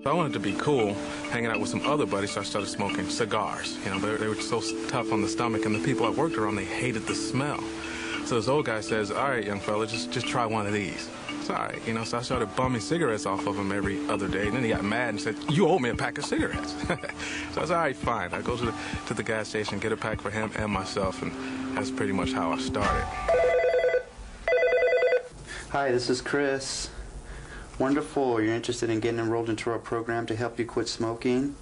I wanted to be cool, hanging out with some other buddies, so I started smoking cigars. You know, they were so tough on the stomach, and the people I worked around, they hated the smell. So this old guy says, all right, young fella, just try one of these. It's all right, you know, so I started bumming cigarettes off of him every other day, and then he got mad and said, you owe me a pack of cigarettes. So I said, all right, fine. I go to the gas station, get a pack for him and myself, and that's pretty much how I started. Hi, this is Chris. Wonderful. You're interested in getting enrolled into our program to help you quit smoking?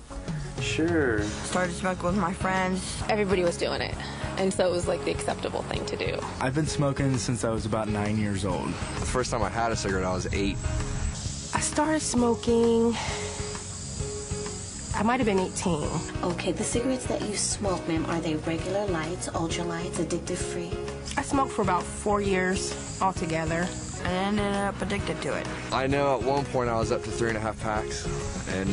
Sure. Started smoking with my friends. Everybody was doing it, and so it was like the acceptable thing to do. I've been smoking since I was about 9 years old. The first time I had a cigarette, I was 8. I started smoking, I might have been 18. Okay, the cigarettes that you smoke, ma'am, are they regular lights, ultra lights, addictive free? I smoked for about 4 years altogether. And ended up addicted to it. I know at one point I was up to 3.5 packs and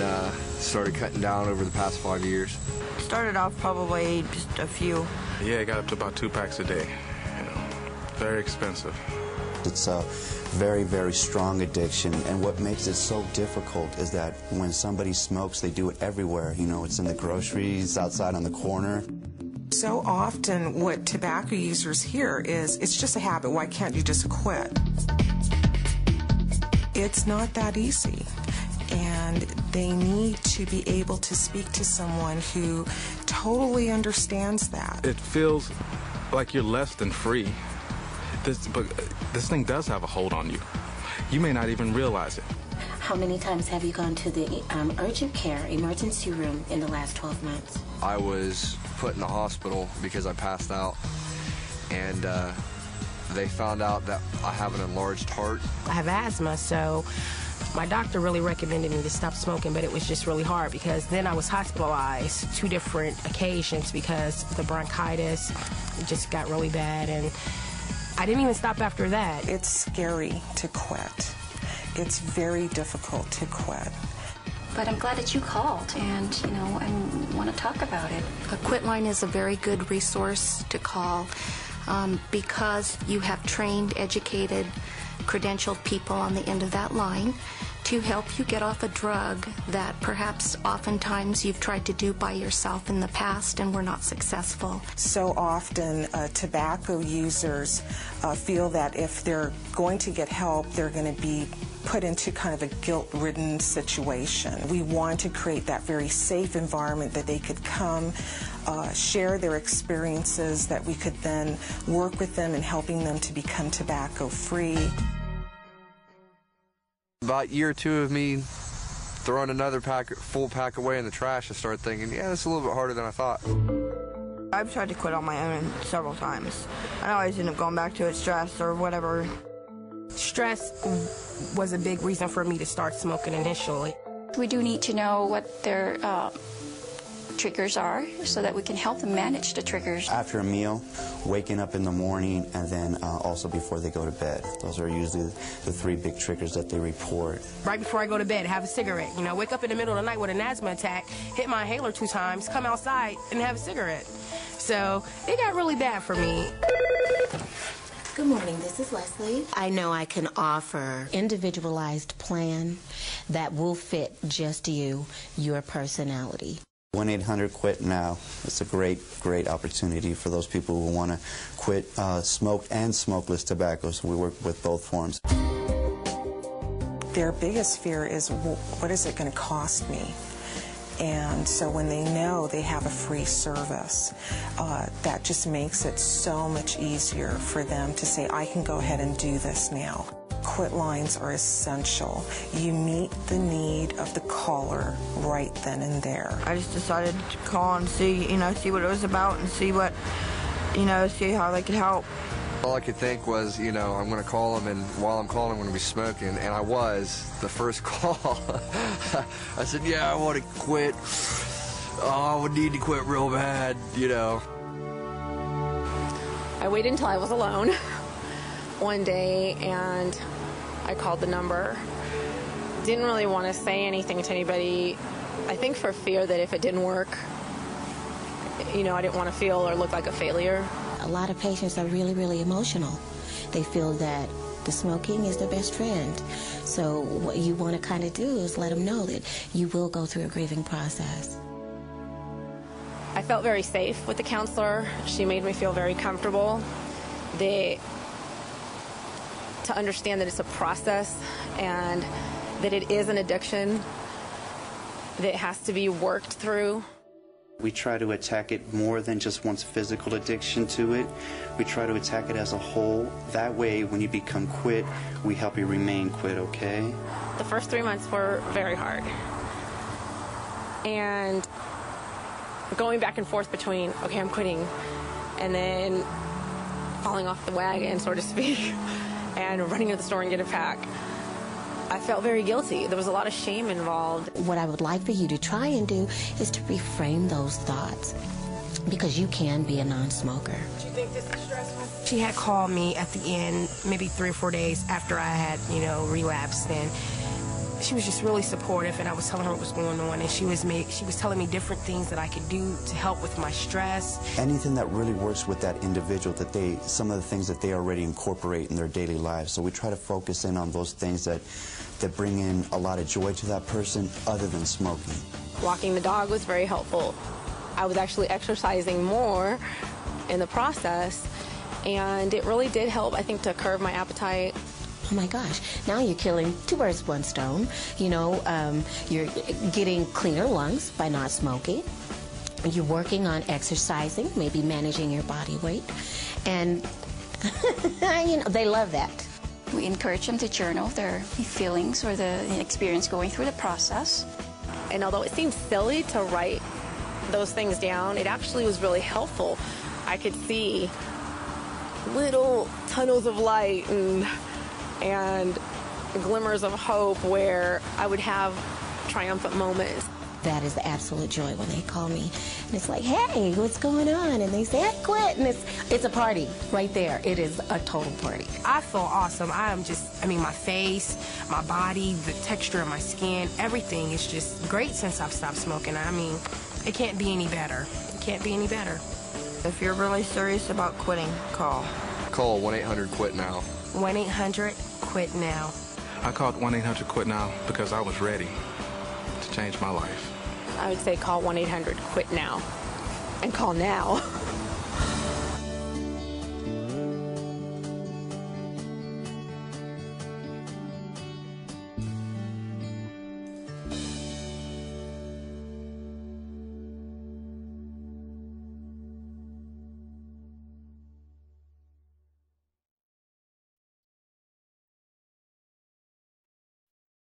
started cutting down over the past 5 years. Started off probably just a few. Yeah, I got up to about 2 packs a day. You know, very expensive. It's a very, very strong addiction, and what makes it so difficult is that when somebody smokes, they do it everywhere. You know, it's in the groceries, outside on the corner. So often what tobacco users hear is, it's just a habit, why can't you just quit? It's not that easy, and they need to be able to speak to someone who totally understands that. It feels like you're less than free, but this thing does have a hold on you. You may not even realize it. How many times have you gone to the urgent care emergency room in the last 12 months? I was put in the hospital because I passed out, and they found out that I have an enlarged heart. I have asthma, so my doctor really recommended me to stop smoking, but it was just really hard because then I was hospitalized 2 different occasions because the bronchitis just got really bad, and I didn't even stop after that. It's scary to quit. It's very difficult to quit. But I'm glad that you called and, you know, and want to talk about it. A quit line is a very good resource to call because you have trained, educated, credentialed people on the end of that line to help you get off a drug that perhaps oftentimes you've tried to do by yourself in the past and were not successful. So often tobacco users feel that if they're going to get help, they're going to be put into kind of a guilt-ridden situation. We want to create that very safe environment that they could come, share their experiences, that we could then work with them in helping them to become tobacco-free. About a year or 2 of me throwing another full pack away in the trash, I started thinking, yeah, that's a little bit harder than I thought. I've tried to quit on my own several times. I always end up going back to it, stress or whatever. Stress was a big reason for me to start smoking initially. We do need to know what their triggers are so that we can help them manage the triggers. After a meal, waking up in the morning, and then also before they go to bed. Those are usually the 3 big triggers that they report. Right before I go to bed, have a cigarette. You know, wake up in the middle of the night with an asthma attack, hit my inhaler 2 times, come outside and have a cigarette. So it got really bad for me. Good morning, this is Leslie. I know I can offer individualized plan that will fit just you, your personality. 1-800-QUIT-NOW. It's a great, great opportunity for those people who want to quit smoked and smokeless tobacco, so we work with both forms. Their biggest fear is, what is it going to cost me? And so when they know they have a free service, that just makes it so much easier for them to say, I can go ahead and do this now. Quit lines are essential. You meet the need of the caller right then and there. I just decided to call and see, see what it was about and see what, see how they could help. All I could think was, I'm going to call them, and while I'm calling, I'm going to be smoking. And I was, the first call. I said, yeah, I want to quit. Oh, I would need to quit real bad, I waited until I was alone one day, and I called the number. Didn't really want to say anything to anybody, I think for fear that if it didn't work, I didn't want to feel or look like a failure. A lot of patients are really, really emotional. They feel that The smoking is their best friend. So what you want to kind of do is let them know that you will go through a grieving process. I felt very safe with the counselor. She made me feel very comfortable. To understand that it's a process and that it is an addiction that has to be worked through. We try to attack it more than just one's physical addiction to it. We try to attack it as a whole. That way, when you become quit, we help you remain quit, okay? The first 3 months were very hard. And going back and forth between, okay, I'm quitting, and then falling off the wagon, so to speak, and running to the store and get a pack. I felt very guilty. There was a lot of shame involved. What I would like for you to try and do is to reframe those thoughts, because you can be a non-smoker. Do you think this is stressful? She had called me at the end, maybe 3 or 4 days after I had, relapsed, and she was just really supportive, and I was telling her what was going on, and she was telling me different things that I could do to help with my stress. Anything that really works with that individual, some of the things that they already incorporate in their daily lives. So we try to focus in on those things that bring in a lot of joy to that person other than smoking. Walking the dog was very helpful. I was actually exercising more in the process, and it really did help, I think, to curb my appetite. Oh my gosh, now you're killing 2 birds with 1 stone. You're getting cleaner lungs by not smoking. You're working on exercising, maybe managing your body weight. And, they love that. We encourage them to journal their feelings or the experience going through the process. And although it seems silly to write those things down, it actually was really helpful. I could see little tunnels of light and glimmers of hope where I would have triumphant moments. That is the absolute joy when they call me. And it's like, hey, what's going on? And they say, I quit. And it's a party right there. It is a total party. I feel awesome. My face, my body, the texture of my skin, everything is just great since I've stopped smoking. It can't be any better. It can't be any better. If you're really serious about quitting, call. Call 1-800-QUIT-NOW. 1-800-QUIT-NOW. I called 1-800-QUIT-NOW because I was ready to change my life. I would say call 1-800-QUIT-NOW and call now.